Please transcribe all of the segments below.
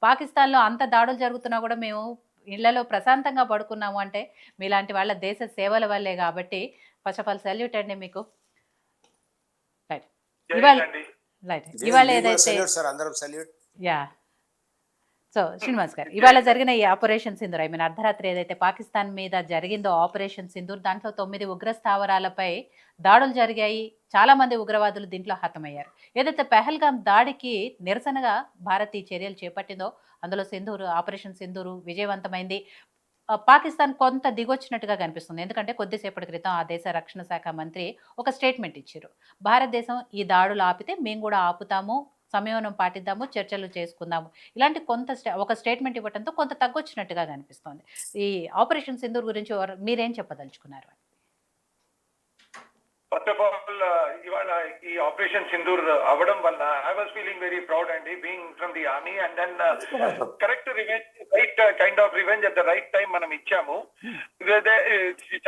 పాకిస్తాన్‌లో అంత దాడులు జరుగుతున్నా కూడా మేము ఇళ్లలో ప్రశాంతంగా పడుకున్నాము అంటే మీలాంటి వాళ్ళ దేశ సేవల వల్లే కాబట్టి ఫస్ట్ ఆఫ్ ఆల్ సెల్యూట్ అండి మీకు. రైట్. ఇవాళ రైట్. ఇవాళ ఏదైతే యాహ్! సో, శ్రీనివాస్ గారు, ఇవాళ జరిగిన ఈ ఆపరేషన్ సింధూర్ అర్ధరాత్రి ఏదైతే పాకిస్తాన్ మీద జరిగిందో ఆపరేషన్ సింధూర్, దాంట్లో 9 ఉగ్ర స్థావరాలపై దాడులు జరిగాయి. చాలా మంది ఉగ్రవాదులు దీంట్లో హతమయ్యారు. ఏదైతే పెహల్గాం దాడికి నిరసనగా భారత్ ఈ చర్యలు చేపట్టిందో, అందులో ఆపరేషన్ సింధూర్ విజయవంతమైంది. పాకిస్తాన్ కొంత దిగొచ్చినట్టుగా కనిపిస్తుంది. ఎందుకంటే కొద్దిసేపటి క్రితం ఆ దేశ రక్షణ శాఖ మంత్రి ఒక స్టేట్మెంట్ ఇచ్చారు. భారతదేశం ఈ దాడులు ఆపితే మేము కూడా ఆపుతాము, సంయమనం పాటిద్దాము, చర్చలు చేసుకుందాము. ఇలాంటి ఒక స్టేట్మెంట్ ఇవ్వడంతో కొంత తగ్గొచ్చినట్టుగా కనిపిస్తోంది. ఈ ఆపరేషన్ సింధూర్ గురించి మీరేం చెప్పదలుచుకున్నారు? ఫస్ట్ ఆఫ్ ఆల్ ఇవాళ ఈ ఆపరేషన్ సింధూర్ అవ్వడం వల్ల I was feeling very proud అండి, being from the army. And then correct revenge, right kind of revenge at the right time మనం ఇచ్చాము.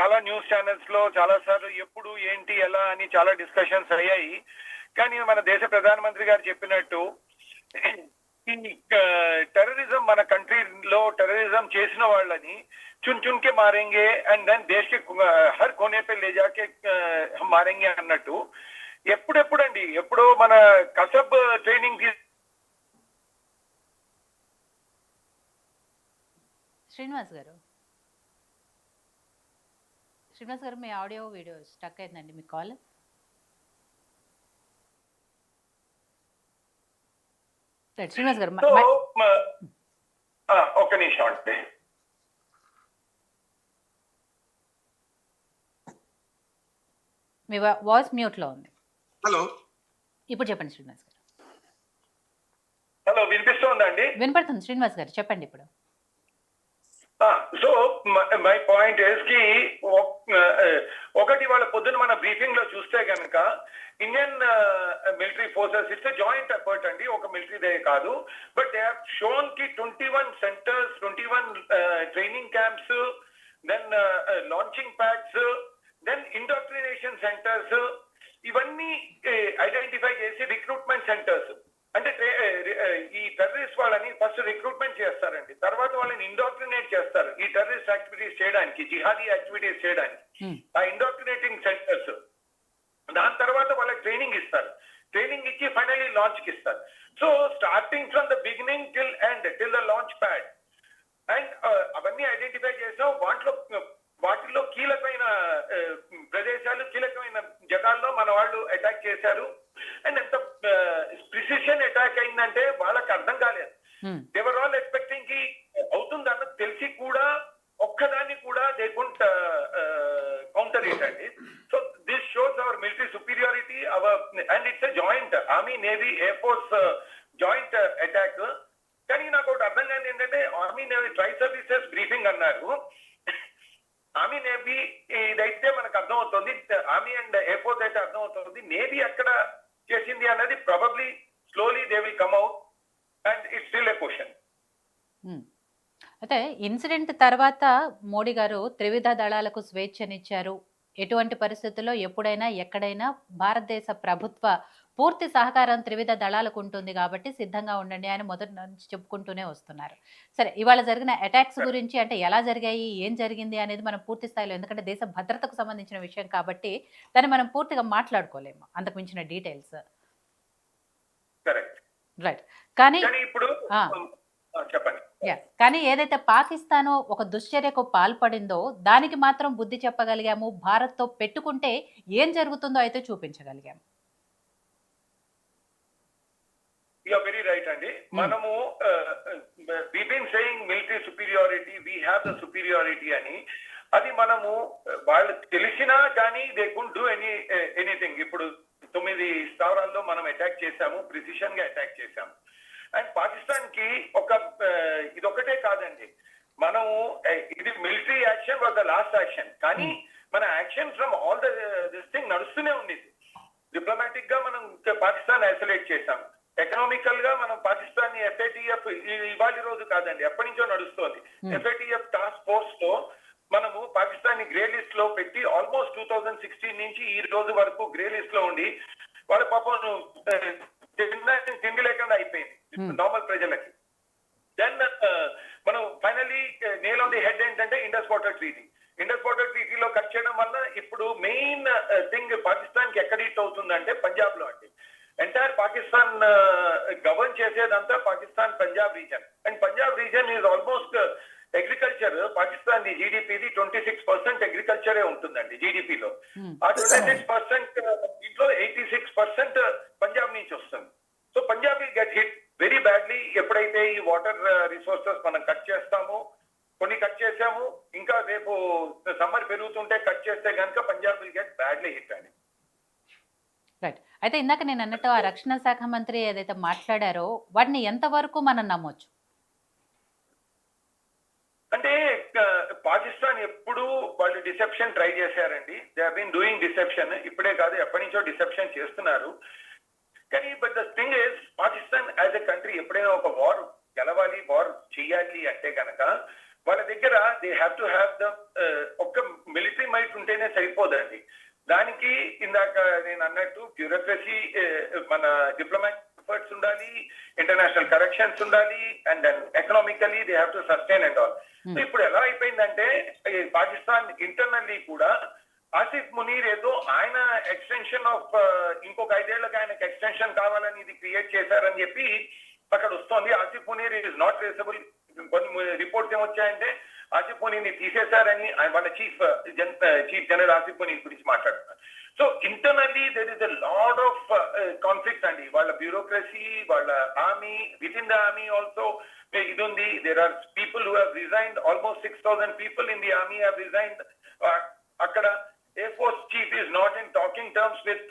చాలా న్యూస్ ఛానల్స్ లో చాలా సార్లు ఎప్పుడు ఏంటి ఎలా అని చాలా డిస్కషన్స్ అయ్యాయి. కానీ మన దేశ ప్రధానమంత్రి గారు చెప్పినట్టు ఈ టెర్రరిజం, మన కంట్రీలో టెర్రరిజం చేసిన వాళ్ళని చున్ చున్ కే మారేంగే అండ్ దెన్ దేశ్ కే హర్ కోనే పే లే జాకే మారేంగే అన్నట్టు ఎప్పుడండి ఎప్పుడో మన కసబ్ ట్రైనింగ్ శ్రీనివాస్ గారు మీ ఆడియో వీడియో స్టక్ అయిందండి. మీ కాల్ శ్రీనివాస్ గారు ఒక్క నిమిషం అంటే మీ వాయిస్ మ్యూట్ లో ఉంది. హలో, ఇప్పుడు చెప్పండి శ్రీనివాస్ గారు. హలో, వినిపిస్తోందండి? వినపడుతుంది శ్రీనివాస్ గారు, చెప్పండి ఇప్పుడు. సో మై పాయింట్ ఇస్ కి ఒకటి వాళ్ళ పొద్దున మన బ్రీఫింగ్ లో చూస్తే కనుక Indian military forces it's joint effort అండి, ఒక మిలిటరీ దే కాదు. బట్ దే హావ్ షోన్ కి 21 centres, 21 training camps, then launching pads, then indoctrination centres, ఇవన్నీ ఐడెంటిఫై చేసి రిక్రూట్మెంట్ సెంటర్స్ అంటే ఈ టెర్రరిస్ట్ వాళ్ళని ఫస్ట్ రిక్రూట్మెంట్ చేస్తారండి, తర్వాత వాళ్ళని ఇండాక్ట్రినేట్ చేస్తారు ఈ టెర్రరిస్ట్ యాక్టివిటీస్ చేయడానికి, జిహాదీ యాక్టివిటీస్ చేయడానికి. ఆ ఇండాక్ట్రినేటింగ్ సెంటర్స్, దాని తర్వాత వాళ్ళకి ట్రైనింగ్ ఇస్తారు, ట్రైనింగ్ ఇచ్చి ఫైనలీ లాంచ్ కి ఇస్తారు. So starting from the beginning till end, till the launch pad, and అవన్నీ ఐడెంటిఫై చేసాం. వాటిల్లో కీలకమైన ప్రదేశాలు, కీలకమైన జగాల్లో మన వాళ్ళు అటాక్ చేశారు. అండ్ ఎంత ప్రిసిషన్ అటాక్ అయిందంటే వాళ్ళకి అర్థం కాలేదు. దేవర్ ఆల్ ఎక్స్పెక్టింగ్ కి అవుతుందన్న తెలిసి కూడా ఒక్కదాన్ని కూడా దే కుడెంట్ కౌంటర్ ఇట్ అండి. So this shows hour military superiority, and it's a joint army navy air force joint attack. కానీ నాకు ఒకటి అర్థం కాదు ఏంటంటే, army navy try services briefing అన్నారు. ఆర్మీ నేవీ ఇదైతే మనకు అర్థమవుతుంది, ఆర్మీ అండ్ ఎయిర్ ఫోర్స్ అయితే అర్థమవుతుంది. నేవీ ఎక్కడ చేసింది అన్నది probably slowly they will come out, and it's still a question. అయితే ఇన్సిడెంట్ తర్వాత మోడీ గారు త్రివిధ దళాలకు స్వేచ్ఛనిచ్చారు. ఎటువంటి పరిస్థితుల్లో ఎప్పుడైనా ఎక్కడైనా భారతదేశ ప్రభుత్వ పూర్తి సహకారం త్రివిధ దళాలకు ఉంటుంది కాబట్టి సిద్ధంగా ఉండండి అని మొదటి నుంచి చెప్పుకుంటూనే వస్తున్నారు. సరే, ఇవాళ జరిగిన అటాక్స్ గురించి అంటే ఎలా జరిగాయి, ఏం జరిగింది అనేది మనం పూర్తి స్థాయిలో, ఎందుకంటే దేశ భద్రతకు సంబంధించిన విషయం కాబట్టి దాన్ని మనం పూర్తిగా మాట్లాడుకోలేము, అంతకు మించిన డీటెయిల్స్. రైట్. కానీ ఇప్పుడు చెప్పండి. కానీ ఏదైతే పాకిస్తాన్ ఒక దుశ్చర్యకు పాల్పడిందో దానికి మాత్రం బుద్ధి చెప్పగలిగాము, భారత్తో పెట్టుకుంటే ఏం జరుగుతుందో అయితే చూపించగలిగాము. యు ఆర్ వెరీ రైట్ అండి. మనము we been saying military superiority, we have the superiority అని. అది మనము వాళ్ళు తెలిసినా కానీ దే కుడ్ డూ ఎనీథింగ్. ఇప్పుడు 9 స్థావరాల్లో మనం అటాక్ చేశాము, ప్రిసిషన్ గా అటాక్ చేశాము. అండ్ పాకిస్తాన్ కి ఇదొక్కటే కాదండి, మనము ఇది military action was the last action, కానీ మన action from all this thing నడుస్తూనే ఉండేది. డిప్లొమాటిక్ గా మనం పాకిస్తాన్ ఐసోలేట్ చేశాం, ఎకనామికల్ గా మనం పాకిస్తాన్ ని FATF ఇవాళ రోజు కాదండి, ఎప్పటి నుంచో నడుస్తోంది. FATF టాస్క్ ఫోర్స్ లో మనము పాకిస్తాన్ ని గ్రే లిస్ట్ లో పెట్టి ఆల్మోస్ట్ 2016 నుంచి ఈ రోజు వరకు గ్రే లిస్ట్ లో ఉండి వాళ్ళ పాపం తిండి లేకుండా అయిపోయింది నార్మల్ ప్రజలకి. ఏంటంటే Indus water treaty. Indus water ట్రీటీలో కట్ చేయడం వల్ల ఇప్పుడు మెయిన్ థింగ్ పాకిస్తాన్ కి ఎక్కడ హిట్ అవుతుందంటే పంజాబ్ లో అండి. ఎంటైర్ పాకిస్తాన్ గవర్న్ చేసేదంతా Pakistan Punjab region. And Punjab region is almost agriculture. Pakistan జీడిపిది 26% అగ్రికల్చరే ఉంటుందండి జీడిపిలో. ఆ 26% దీంట్లో 86% పంజాబ్ నుంచి వస్తుంది. So Punjab will get hit very badly ఎప్పుడైతే ఈ వాటర్ రిసోర్సెస్ మనం కట్ చేస్తామో. కొన్ని కట్ చేసాము, ఇంకా రేపు సమ్మర్ పెరుగుతుంటే కట్ చేస్తే కనుక Punjab will get badly hit అండి. రైట్. అయితే ఇందాక నేను అన్నట్టు ఆ రక్షణ శాఖ మంత్రి ఏదైతే మాట్లాడారో వాటిని ఎంతవరకు మనం నమ్మొచ్చు? అంటే పాకిస్తాన్ ఎప్పుడు వాళ్ళు డిసెప్షన్ ట్రై చేశారండి. They have been doing deception. ఇప్పుడే కాదు, ఎప్పటి నుంచో డిసెప్షన్ చేస్తున్నారు. కానీ but the thing is, Pakistan as a country ఎప్పుడైనా ఒక వార్ గెలవాలి, వార్ చేయాలి అంటే కనుక వాళ్ళ దగ్గర they have to have the ఒక్క మిలిటరీ మైట్ ఉంటేనే సరిపోదండి. దానికి ఇందాక నేను అన్నట్టు బ్యూరోక్రసీ, మన డిప్లొమాటిక్ ఎఫర్ట్స్ ఉండాలి, ఇంటర్నేషనల్ కరెక్షన్స్ ఉండాలి, and then economically they have to sustain and all. So ఇప్పుడు ఎలా అయిపోయిందంటే పాకిస్తాన్ ఇంటర్నల్లీ కూడా ఆసిఫ్ మునీర్ ఏదో ఆయన ఎక్స్టెన్షన్ ఆఫ్ ఇంకొక 5 ఏళ్లకు ఆయనకు ఎక్స్టెన్షన్ కావాలని ఇది క్రియేట్ చేశారని చెప్పి అక్కడ వస్తోంది. Asif Munir is not traceable. కొన్ని రిపోర్ట్స్ ఏమొచ్చాయంటే ఆసిఫ్ మునీర్ ని తీసేశారని వాళ్ళ చీఫ్ జనరల్ ఆసిఫ్ మునీర్ గురించి మాట్లాడుతున్నారు. So internally there is a lot of conflict అండి. వాళ్ళ బ్యూరోక్రసీ, వాళ్ళ army, with in the army also ఇది ఉంది. There are people who have resigned. Almost 6,000 people in the army have resigned. అక్కడ air force chief is not in talking terms with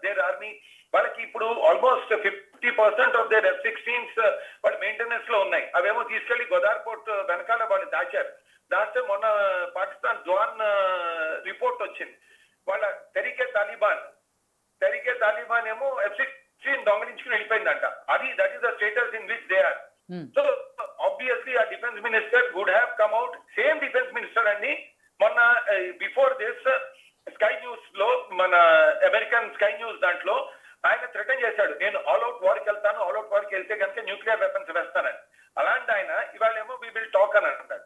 their army. వాళ్ళకి ఇప్పుడు almost 50% of their F-16s వాళ్ళ maintenance లో ఉన్నాయి. అవేమో తీసుకెళ్లి గోదార్ పోర్ట్ వెనకాల వాళ్ళు దాచారు. దాస్తే మొన్న పాకిస్తాన్ జవాన్ రిపోర్ట్ వచ్చింది. వాళ్ళ తెరికే తాలిబాన్ ఏమో F-16 దొంగలించుకుని వెళ్ళిపోయిందంట. That is the status in which they are. So obviously ఆ defence minister would have come out. Same defence minister అండి మొన్న బిఫోర్ దిస్ స్కై న్యూస్ లో, మన అమెరికన్ స్కై న్యూస్ దాంట్లో ఆయన థ్రెటన్ చేశాడు, నేను ఆల్ అవుట్ వార్కి వెళ్తాను, ఆల్ అవుట్ వార్కి వెళ్తే కనుక న్యూక్లియర్ వెపన్స్ వేస్తానని. అలాంటి ఆయన ఇవాళ ఏమో వి విల్ టాక్ అని అంటాడు.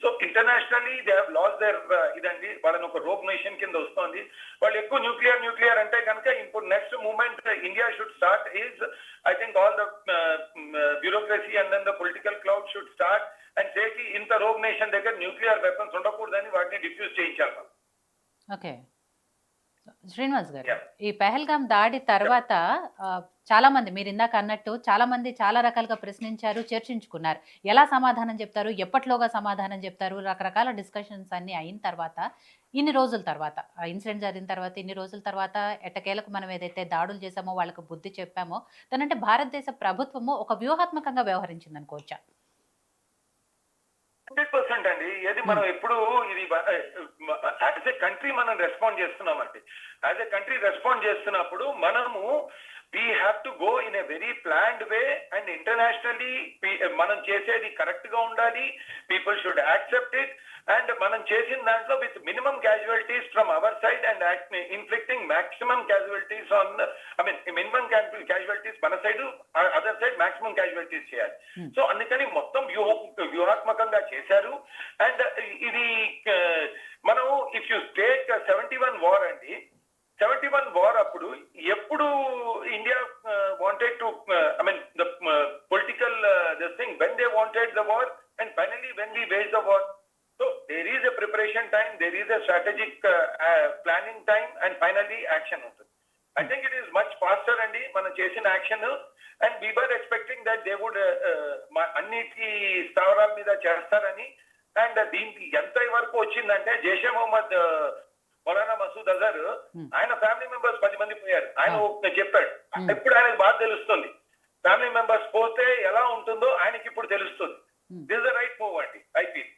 So internationally they have lost their ఇదండి. వాళ్ళని ఒక రోగ్ నేషన్ కింద వస్తుంది. వాళ్ళు ఎక్కువ న్యూక్లియర్ అంటే కనుక ఇప్పుడు next moment India should start is, I think all the bureaucracy and then the political cloud should start and say కి ఇంత రోగ్ నేషన్ దగ్గర న్యూక్లియర్ వెపన్స్ ఉండకూడదని వాటిని డిఫ్యూజ్ చేయించాలి. ఓకే శ్రీనివాస్ గారు, ఈ పెహల్గాం దాడి తర్వాత చాలా మంది, మీరు ఇందాక అన్నట్టు చాలా మంది చాలా రకాలుగా ప్రశ్నించారు, చర్చించుకున్నారు. ఎలా సమాధానం చెప్తారు, ఎప్పట్లోగా సమాధానం చెప్తారు, రకరకాల డిస్కషన్స్ అన్ని అయిన తర్వాత ఇన్ని రోజుల తర్వాత, ఆ ఇన్సిడెంట్ జరిగిన తర్వాత ఇన్ని రోజుల తర్వాత ఎట్టకేలకు మనం ఏదైతే దాడులు చేసామో వాళ్ళకు బుద్ధి చెప్పామో, తనంటే భారతదేశ ప్రభుత్వము ఒక వ్యూహాత్మకంగా వ్యవహరించింది అనుకోవచ్చా? 100% అండి. ఏది మనం ఎప్పుడు ఇది యాజ్ ఎ కంట్రీ మనం రెస్పాండ్ చేస్తున్నామండి. యాజ్ ఎ కంట్రీ రెస్పాండ్ చేస్తున్నప్పుడు మనము we have to go in a very planned way and internationally మనం చేసేది కరెక్ట్ గా ఉండాలి. People should accept it. And మనం చేసిన దాంట్లో with minimum casualties from our side and inflicting maximum casualties on, I mean minimum casualties మన side, other side maximum casualties చేయాలి. So అందుకని మొత్తం వ్యూహాత్మకంగా చేశారు. అండ్ ఇది మనం ఇఫ్ యూ టేక్ 71 వార్ అండి, 71 వార్ అప్పుడు ఎప్పుడు India wanted to, I mean the political this thing, when they wanted the war and finally when we wage the war. So there is a preparation time, there is a strategic planning time, and finally action ఉంటుంది. I think it is much faster అండి మనం చేసిన action. And we were expecting that they would అన్నిటి స్థావరాల మీద చేస్తారని. And దీనికి ఎంత వరకు వచ్చిందంటే జైషే మొహమ్మద్ మౌలానా మసూద్ అజర్, ఆయన ఫ్యామిలీ మెంబర్స్ 10 మంది పోయారు. ఆయన చెప్పాడు, ఇప్పుడు ఆయనకు బాగా తెలుస్తుంది ఫ్యామిలీ మెంబర్స్ పోతే ఎలా ఉంటుందో ఆయనకి ఇప్పుడు తెలుస్తుంది. This is the right move అండి ఐ ఫీల్.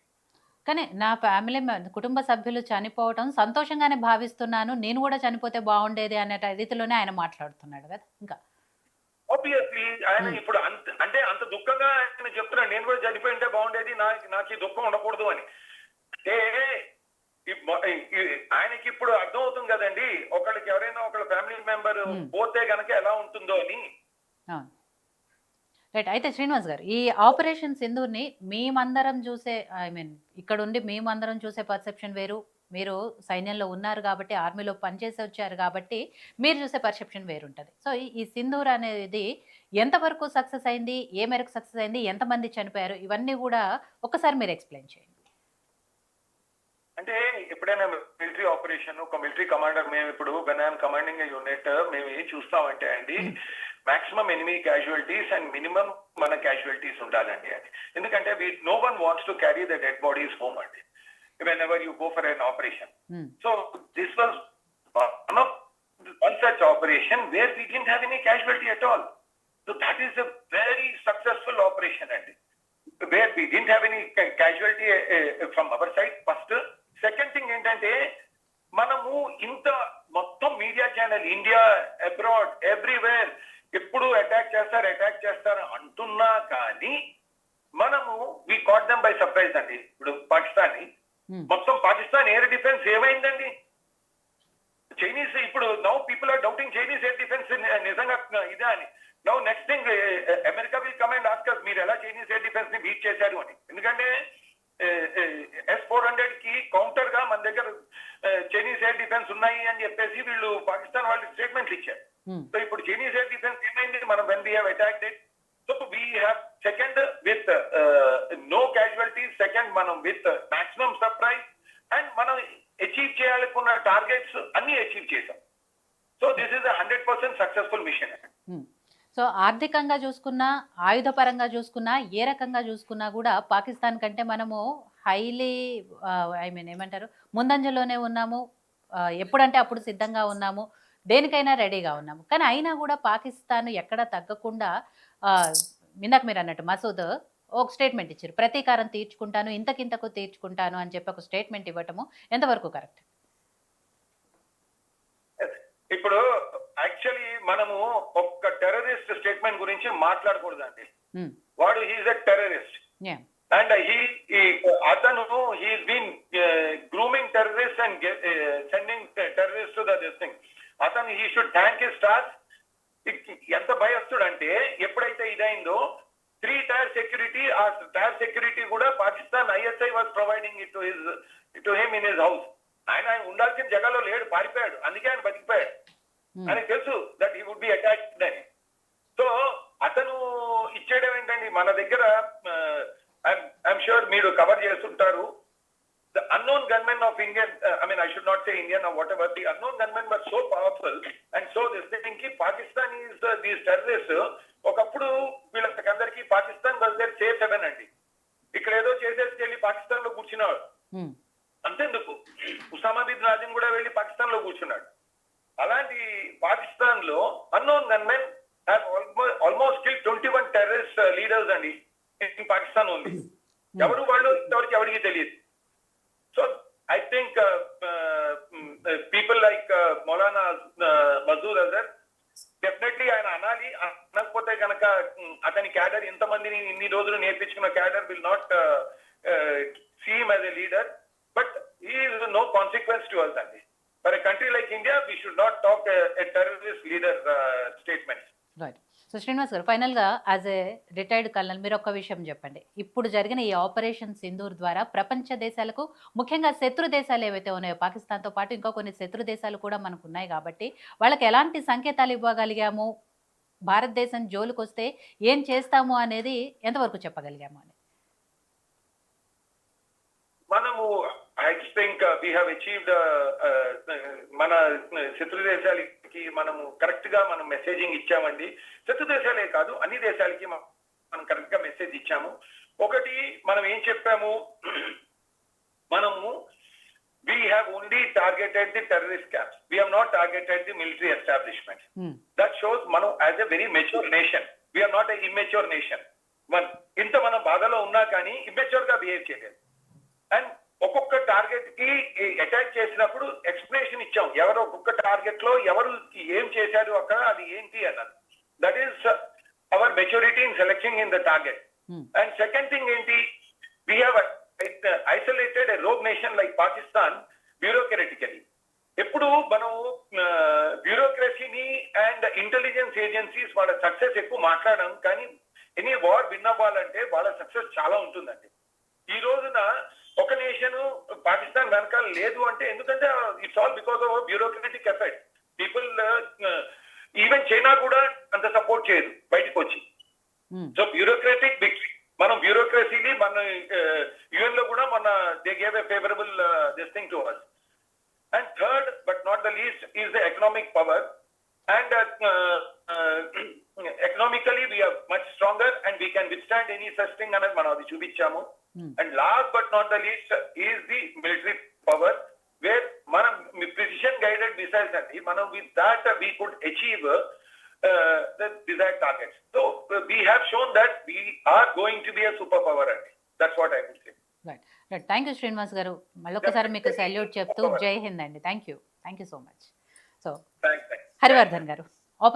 కానీ నా ఫ్యామిలీ కుటుంబ సభ్యులు చనిపోవటం సంతోషంగానే భావిస్తున్నాను, నేను కూడా చనిపోతే బాగుండేది అనే రీతిలోనే ఆయన మాట్లాడుతున్నాడు కదా. ఇంకా ఆబ్వియస్లీ ఆయన ఇప్పుడు అంటే అంత దుఃఖంగా ఆయన చెప్తున్నాడు, నేను కూడా చనిపోయి ఉంటే బాగుండేది, నాకు ఈ దుఃఖం ఉండకూడదు అని. అంటే ఆయనకి ఇప్పుడు అర్థం అవుతుంది కదండి, ఒకళ్ళకి ఎవరైనా ఒకళ్ళ ఫ్యామిలీ మెంబర్ పోతే గనక ఎలా ఉంటుందో అని. రైట్. అయితే శ్రీనివాస్ గారు, ఈ ఆపరేషన్ సింధూర్‌ని మేమందరం చూసే ఇక్కడుండి మేమందరం చూసే పర్సెప్షన్ వేరు. మీరు సైన్యంలో ఉన్నారు గాబట్టి, ఆర్మీలో పనిచేసి వచ్చారు గాబట్టి, మీరు చూసే పర్సెప్షన్ వేరుంటది. సో, ఈ సింధూర్ అనేది ఎంతవరకు సక్సెస్ అయింది? ఏ మేరకు సక్సెస్ అయింది? ఎంతమంది చనిపోయారు? ఇవన్నీ గూడా ఒక్కసారి మీరు ఎక్స్‌ప్లెయిన్ చేయండి. అంటే ఎప్పుడైనా మిలిటరీ ఆపరేషన్ ఒక మిలిటరీ కమాండర్ మేము ఇప్పుడు వెన్ ఐఎమ్ కమాండింగ్ యూనిట్ మేము ఏం చూస్తామంటే అండి maximum enemy casualties and minimum మన క్యాజువాలిటీస్ ఉండాలండి అది ఎందుకంటే no one wants to carry the dead bodies home అండి whenever you go for an operation so this was one such operation where we didn't have any casualty at all so that is a very successful operation అండి where we didn't have any casualty from our side first second thing ఏంటంటే మనము ఇంత మొత్తం media channel India abroad everywhere ఎప్పుడు attack చేస్తారు అంటున్నా కానీ మనము we caught them by surprise అండి ఇప్పుడు పాకిస్తాన్ మొత్తం పాకిస్తాన్ ఎయిర్ డిఫెన్స్ ఏమైందండి చైనీస్ ఇప్పుడు now people are doubting Chinese air defence నిజంగా ఇదే అని now next thing America will come and ask మీరు ఎలా చైనీస్ ఎయిర్ డిఫెన్స్ ని బీట్ చేశారు అని ఎందుకంటే S-400 కి కౌంటర్ గా మన దగ్గర చైనీస్ ఎయిర్ డిఫెన్స్ ఉన్నాయి అని చెప్పేసి వీళ్ళు పాకిస్తాన్ వాళ్ళు స్టేట్మెంట్లు ఇచ్చారు సో ఇప్పుడు చైనీస్ ఎయిర్ డిఫెన్స్ ఏమైంది మనం when we have attacked it so we have second with no casualties second మనం విత్ మాక్సిమం సర్ప్రైజ్ అండ్ మనం అచీవ్ చేయాలనుకున్న టార్గెట్స్ అన్ని అచీవ్ చేశాం so this is 100% successful mission. So ఆర్థికంగా చూసుకున్నా, ఆయుధపరంగా చూసుకున్నా, ఏ రకంగా చూసుకున్నా కూడా పాకిస్తాన్ కంటే మనము హైలీ ఏమంటారు ముందంజలోనే ఉన్నాము. ఎప్పుడంటే అప్పుడు సిద్ధంగా ఉన్నాము. దేనికైనా రెడీగా ఉన్నాము. కానీ అయినా కూడా పాకిస్తాన్ ఎక్కడ తగ్గకుండా ఇందాక మీరు అన్నట్టు మసూద్ ఒక స్టేట్మెంట్ ఇచ్చారు. ప్రతీకారం తీర్చుకుంటాను, ఇంతకింతకు తీర్చుకుంటాను అని చెప్పి ఒక స్టేట్మెంట్ ఇవ్వటము ఎంతవరకు కరెక్ట్? ఇప్పుడు యాక్చువల్లీ మనము ఒక్క టెర్రరిస్ట్ స్టేట్మెంట్ గురించి మాట్లాడకూడదండి. వాడు హీఈస్ ఎ టెర్రరిస్ట్ అండ్ అతను he's been grooming terrorist and sending terrorist to this thing. అతను he should thank his stars. ఎంత భయస్తుడంటే ఎప్పుడైతే ఇదైందో 3 టైర్ సెక్యూరిటీ ఆ టైర్ సెక్యూరిటీ కూడా Pakistan ISI was providing it to him in his house. ఆయన ఉండాల్సిన జగలో లేడు, పారిపోయాడు. అందుకే ఆయన బతికిపోయాడు. ఆయనకు తెలుసు that he would be attacked అని. సో అతను ఇచ్చేయడం ఏంటండి మన దగ్గర ఐఎమ్ షూర్ మీరు కవర్ చేస్తుంటారు. The unknown gunmen of Indian I should not say Indian or whatever, the unknown gunmen were so powerful and so this thing ki Pakistan is these terrorists ఒకప్పుడు వీళ్ళందరికీ Pakistan was their safe haven అండి. ఇక్కడ ఏదో చేసేసి వెళ్ళి పాకిస్తాన్ లో కూర్చున్నాడు. అంతేందుకు Usama bin Laden కూడా వెళ్ళి పాకిస్తాన్ లో కూర్చున్నాడు. అలాంటి పాకిస్తాన్ లో unknown gunmen have almost kill 21 terrorist leaders అండి ఇన్ పాకిస్తాన్ ఓన్లీ. ఎవరు వాళ్ళు ఇంతవరకు ఎవరికి తెలియదు. So I think people like Maulana Masood Azhar definitely ఆయన అనాలి. అనకపోతే కనుక అతని క్యాడర్ ఇంతమందిని ఇన్ని రోజులు నేర్పించుకున్న cadre will not see him as a leader. But he is no consequence to us, Andy. For a country like India, we should not talk a terrorist leader statements. Right. So Srinivas గారు, ఫైనల్గా as a retired colonel మీరు ఒక్క విషయం చెప్పండి. ఇప్పుడు జరిగిన ఈ operation Sindoor ద్వారా ప్రపంచ దేశాలకు, ముఖ్యంగా శత్రు దేశాలు ఏవైతే ఉన్నాయో పాకిస్తాన్తో పాటు ఇంకా కొన్ని శత్రు దేశాలు కూడా మనకు ఉన్నాయి కాబట్టి వాళ్ళకి ఎలాంటి సంకేతాలు ఇవ్వగలిగాము, భారతదేశం జోలికి వస్తే ఏం చేస్తాము అనేది ఎంతవరకు చెప్పగలిగాము అని? మనము I think we have achieved మన శత్రు దేశాలకి మనము కరెక్ట్ గా మనం మెసేజింగ్ ఇచ్చామండి. శత్రు దేశాలే కాదు అన్ని దేశాలకి మనం కరెక్ట్ గా మెసేజ్ ఇచ్చాము. ఒకటి మనం ఏం చెప్పాము, మనము we have only targeted the terrorist camps. We have not targeted the military establishments. That shows మనం as a very mature nation. We are not a immature nation. ఇంత మనం బాధలో ఉన్నా కానీ ఇమ్మెచ్యూర్ గా బిహేవ్ చేయలేదు. అండ్ ఒక్కొక్క టార్గెట్ కి అటాక్ చేసినప్పుడు ఎక్స్ప్లెనేషన్ ఇచ్చాం. ఎవరు ఒక్కొక్క టార్గెట్ లో ఎవరు ఏం చేశారు అక్కడ అది ఏంటి అన్నది. That is our maturity in selecting in the target. And second thing ఏంటి, we have isolated a rogue nation like Pakistan bureaucratically. ఎప్పుడు మనం బ్యూరోక్రసీని అండ్ ఇంటెలిజెన్స్ ఏజెన్సీస్ వాళ్ళ సక్సెస్ ఎక్కువ మాట్లాడడం, కానీ ఎనీ వార్ విన్ అవ్వాలంటే వాళ్ళ సక్సెస్ చాలా ఉంటుందండి. ఈ రోజున ఒక నేషన్ పాకిస్తాన్ వెనకాల లేదు అంటే ఎందుకంటే it's all because of bureaucratic effect. People even China కూడా అంత సపోర్ట్ చేయదు బయటకు వచ్చి. So bureaucratic victory. మనం బ్యూరోక్రసీని మన యుఎన్ లో కూడా మన they gave a favourable this thing to us. And third but not the least is the economic power. And economically we're much stronger and we can withstand any such thing అనేది మనం అది చూపించాము. And last but not the least is the military power, wear మనం precision guided missiles అండి, మనం with that we could achieve the desired targets. So we have shown that we are going to be a superpower, and that's what I would say. Right. Thank you Srinivas గారు. మళ్ళొకసారి మీకు salute చెప్తూ జై హింద్ అండి. Thank you so much. So Thanks. Harivardhan గారు.